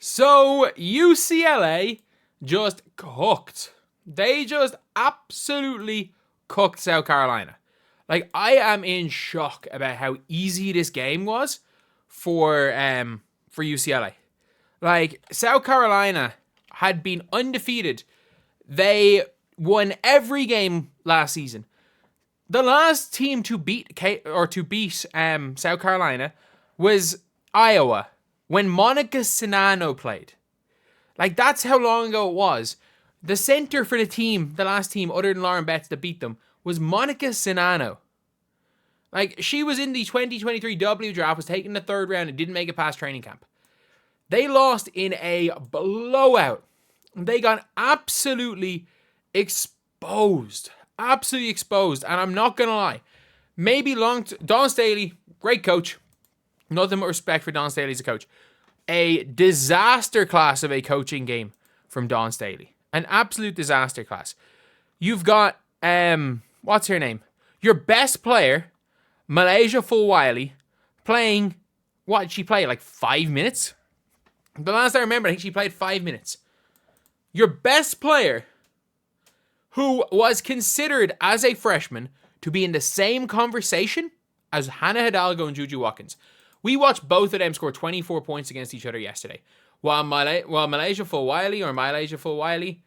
So, UCLA just cooked. They just absolutely cooked South Carolina. Like, I am in shock about how easy this game was for UCLA. Like, South Carolina had been undefeated. They won every game last season. The last team to beat South Carolina was Iowa when Monica Czinano played. Like, that's how long ago it was. The center for the last team, other than Lauren Betts that beat them, was Monica Czinano. Like, she was in the 2023 W draft, was taken in the third round, and didn't make it past training camp. They lost in a blowout. They got absolutely exposed. Absolutely exposed. And I'm not going to lie. Maybe Dawn Staley, great coach. Nothing but respect for Dawn Staley as a coach. A disaster class of a coaching game from Dawn Staley. An absolute disaster class. You've got, what's her name? Your best player, Malaysia Fulwiley, playing, what did she play, like 5 minutes? The last I remember, I think she played 5 minutes. Your best player, who was considered as a freshman to be in the same conversation as Hannah Hidalgo and JuJu Watkins. We watched both of them score 24 points against each other yesterday. While Malaysia Fulwiley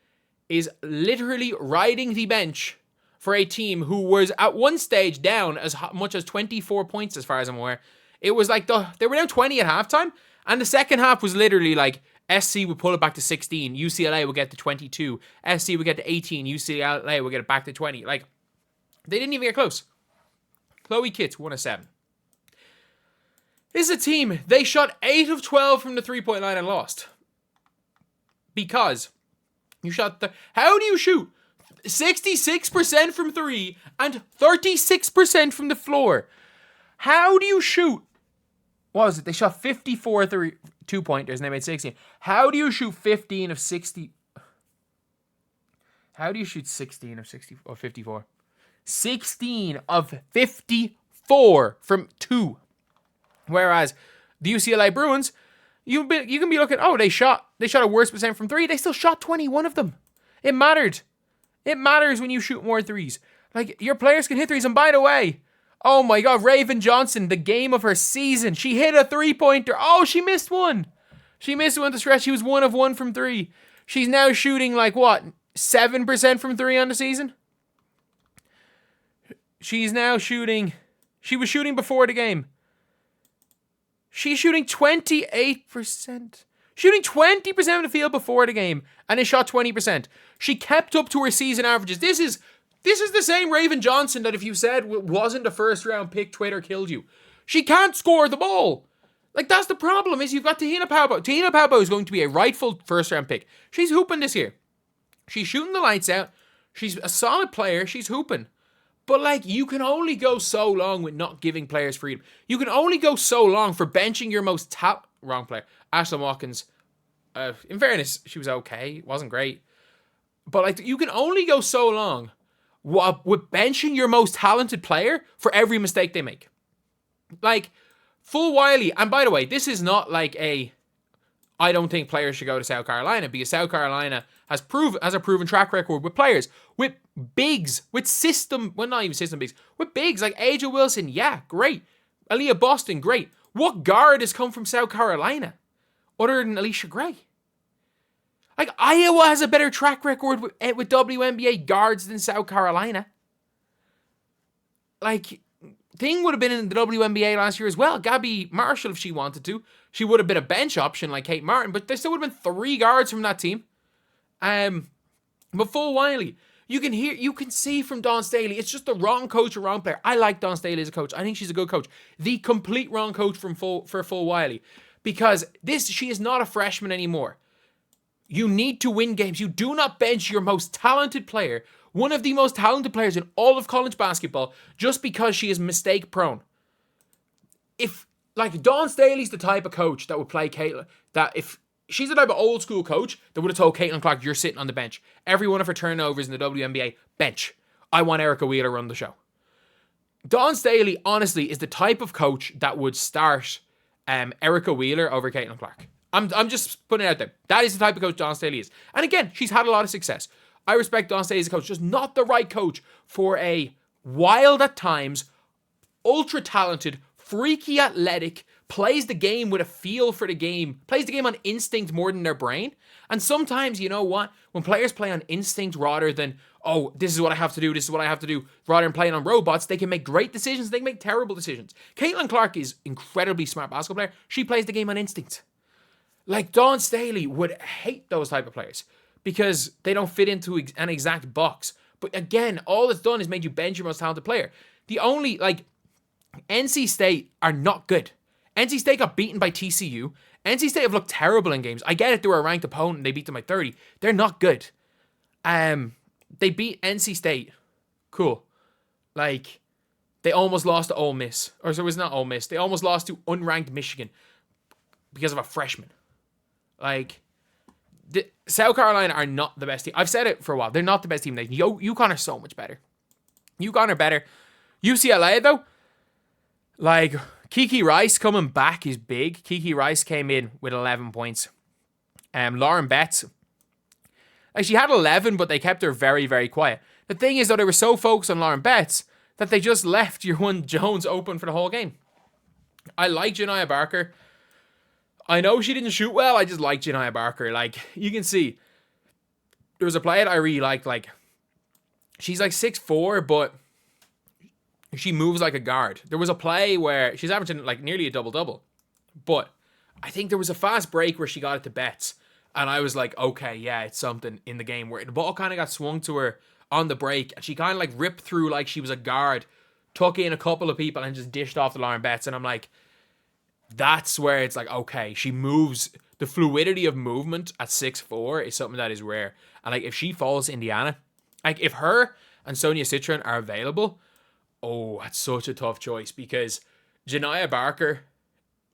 is literally riding the bench for a team who was at one stage down as much as 24 points as far as I'm aware. It was like they were down 20 at halftime, and the second half was literally like SC would pull it back to 16, UCLA would get to 22, SC would get to 18, UCLA would get it back to 20. Like, they didn't even get close. Chloe Kitts, 1 of 7. This is a team, they shot 8 of 12 from the 3-point line and lost. Because you shot how do you shoot 66% from 3 and 36% from the floor? How do you shoot? What was it? They shot 54 2-pointers and they made 16. How do you shoot 15 of 60? How do you shoot 16 of 60 or 54? 16 of 54 from 2. Whereas the UCLA Bruins, you can be looking, oh, they shot a worse percent from 3. They still shot 21 of them. It mattered. It matters when you shoot more threes. Like, your players can hit threes. And by the way, oh my God, Raven Johnson, the game of her season. She hit a 3-pointer. Oh, she missed one. She missed one to stretch. She was 1 of 1 from 3. She's now shooting like what? 7% from 3 on the season? She's now shooting. She was shooting before the game. She's shooting 28%. Shooting 20% of the field before the game, and they shot 20%. She kept up to her season averages. This is the same Raven Johnson that if you said wasn't a first-round pick, Twitter killed you. She can't score the ball. Like, that's the problem, is you've got Te-Hina Paopao. Te-Hina Paopao is going to be a rightful first-round pick. She's hooping this year. She's shooting the lights out. She's a solid player. She's hooping. But, like, you can only go so long with not giving players freedom. You can only go so long for benching your most wrong player. Ashlyn Watkins, in fairness, she was okay. It wasn't great. But, like, you can only go so long with benching your most talented player for every mistake they make. Like, Fulwiley, and by the way, this is not like I don't think players should go to South Carolina, because South Carolina has a proven track record with players, with bigs, with not even system bigs, with bigs like Aja Wilson, yeah, great. Aaliyah Boston, great. What guard has come from South Carolina other than Alicia Gray? Like, Iowa has a better track record with WNBA guards than South Carolina. Like, Thing would have been in the WNBA last year as well. Gabby Marshall, if she wanted to. She would have been a bench option like Kate Martin, but there still would have been 3 guards from that team. But Fulwiley, you can see from Dawn Staley, it's just the wrong coach or wrong player. I like Dawn Staley as a coach. I think she's a good coach. The complete wrong coach for Fulwiley, because she is not a freshman anymore. You need to win games. You do not bench your most talented player, one of the most talented players in all of college basketball, just because she is mistake prone. Like, Dawn Staley's the type of coach that would play Caitlin, that if she's the type of old school coach that would have told Caitlin Clark, you're sitting on the bench. Every one of her turnovers in the WNBA, bench. I want Erica Wheeler run the show. Dawn Staley, honestly, is the type of coach that would start Erica Wheeler over Caitlin Clark. I'm just putting it out there. That is the type of coach Dawn Staley is. And again, she's had a lot of success. I respect Dawn Staley as a coach, just not the right coach for a wild at times, ultra talented, freaky athletic, plays the game with a feel for the game, plays the game on instinct more than their brain. And sometimes, you know what? When players play on instinct rather than, oh, this is what I have to do, this is what I have to do, rather than playing on robots, they can make great decisions, they can make terrible decisions. Caitlin Clark is incredibly smart basketball player. She plays the game on instinct. Like, Dawn Staley would hate those type of players because they don't fit into an exact box. But again, all it's done is made you bench your most talented player. The only, like, NC State are not good. NC State got beaten by TCU. NC State have looked terrible in games. I get it, they were a ranked opponent and they beat them by 30. They're not good. They beat NC State. Cool. Like, they almost lost to Ole Miss. Or so it was not Ole Miss. They almost lost to unranked Michigan because of a freshman. Like, South Carolina are not the best team. I've said it for a while. They're not the best team. UConn are so much better. UConn are better. UCLA, though, like, Kiki Rice coming back is big. Kiki Rice came in with 11 points. Lauren Betts, like, she had 11, but they kept her very, very quiet. The thing is, though, they were so focused on Lauren Betts that they just left Juwan Jones open for the whole game. I like Janiah Barker. I know she didn't shoot well. I just like Janiah Barker. Like, you can see, there was a play that I really liked. Like, she's like 6'4", but she moves like a guard. There was a play where she's averaging like nearly a double-double. But I think there was a fast break where she got it to Betts. And I was like, okay, yeah, it's something in the game where the ball kind of got swung to her on the break. And she kind of like ripped through like she was a guard, took in a couple of people and just dished off to Lauren Betts. And I'm like, that's where it's like, okay, she moves. The fluidity of movement at 6'4" is something that is rare. And like, if she falls to Indiana, like if her and Sonia Citron are available, oh, that's such a tough choice because Janiah Barker,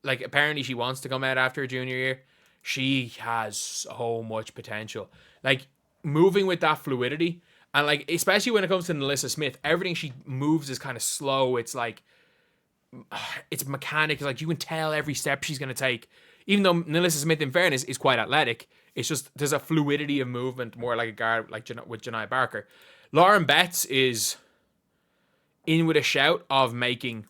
like, apparently she wants to come out after her junior year. She has so much potential. Like, moving with that fluidity, and like, especially when it comes to Nalissa Smith, everything she moves is kind of slow. It's like, it's mechanic. Like, you can tell every step she's going to take. Even though Nalissa Smith, in fairness, is quite athletic, it's just, there's a fluidity of movement more like a guard, like with Janiah Barker. Lauren Betts is in with a shout of making,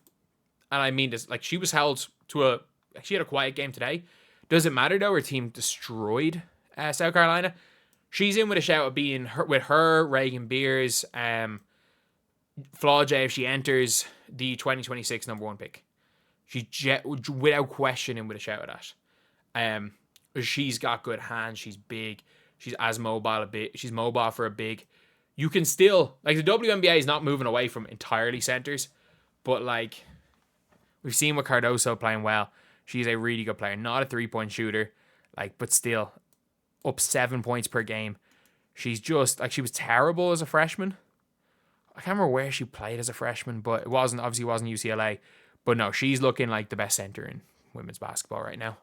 and I mean this, like, she was held to she had a quiet game today. Doesn't matter though, her team destroyed South Carolina. She's in with a shout of being with her, Reagan Beers, Flaw J if she enters the 2026 number one pick. She's without question in with a shout of that. She's got good hands. She's big. She's as mobile a bit. She's mobile for a big. You can still, like, the WNBA is not moving away from entirely centers, but like, we've seen with Cardoso playing well. She's a really good player, not a 3-point shooter, like, but still up 7 points per game. She's just, like, she was terrible as a freshman. I can't remember where she played as a freshman, but it wasn't UCLA. But no, she's looking like the best center in women's basketball right now.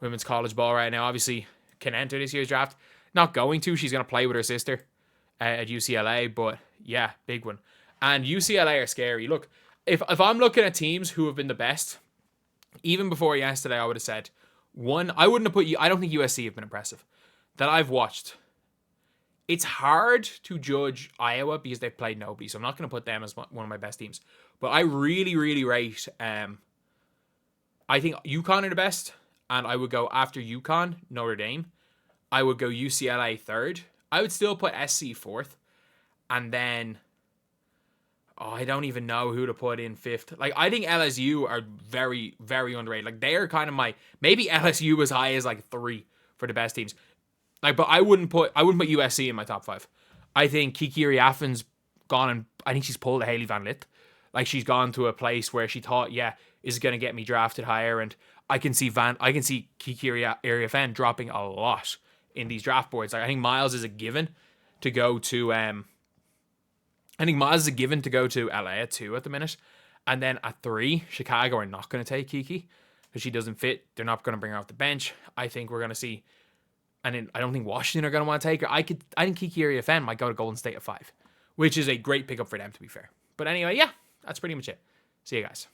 Women's college ball right now. Obviously, can enter this year's draft. Not going to. She's going to play with her sister at UCLA. But yeah, big one. And UCLA are scary. Look, if I'm looking at teams who have been the best, even before yesterday, I would have said one. I wouldn't have put you. I don't think USC have been impressive that I've watched. It's hard to judge Iowa because they've played nobody, so I'm not going to put them as one of my best teams. But I really, really rate. I think UConn are the best, and I would go after UConn, Notre Dame. I would go UCLA third. I would still put SC fourth, and then I don't even know who to put in fifth. Like, I think LSU are very, very underrated. Like, they are kind of maybe LSU as high as like 3 for the best teams. Like, but I wouldn't put USC in my top 5. I think Kiki Iriafen's gone, and I think she's pulled a Haley Van Lith. Like, she's gone to a place where she thought, yeah, is going to get me drafted higher, and I can see Kiki Iriafen dropping a lot in these draft boards. Like, I think Miles is a given to go to LA at 2 at the minute. And then at 3, Chicago are not going to take Kiki because she doesn't fit. They're not going to bring her off the bench. I think we're going to see, and then I don't think Washington are going to want to take her. I think Kiki Iriafen might go to Golden State at 5, which is a great pickup for them, to be fair. But anyway, yeah, that's pretty much it. See you guys.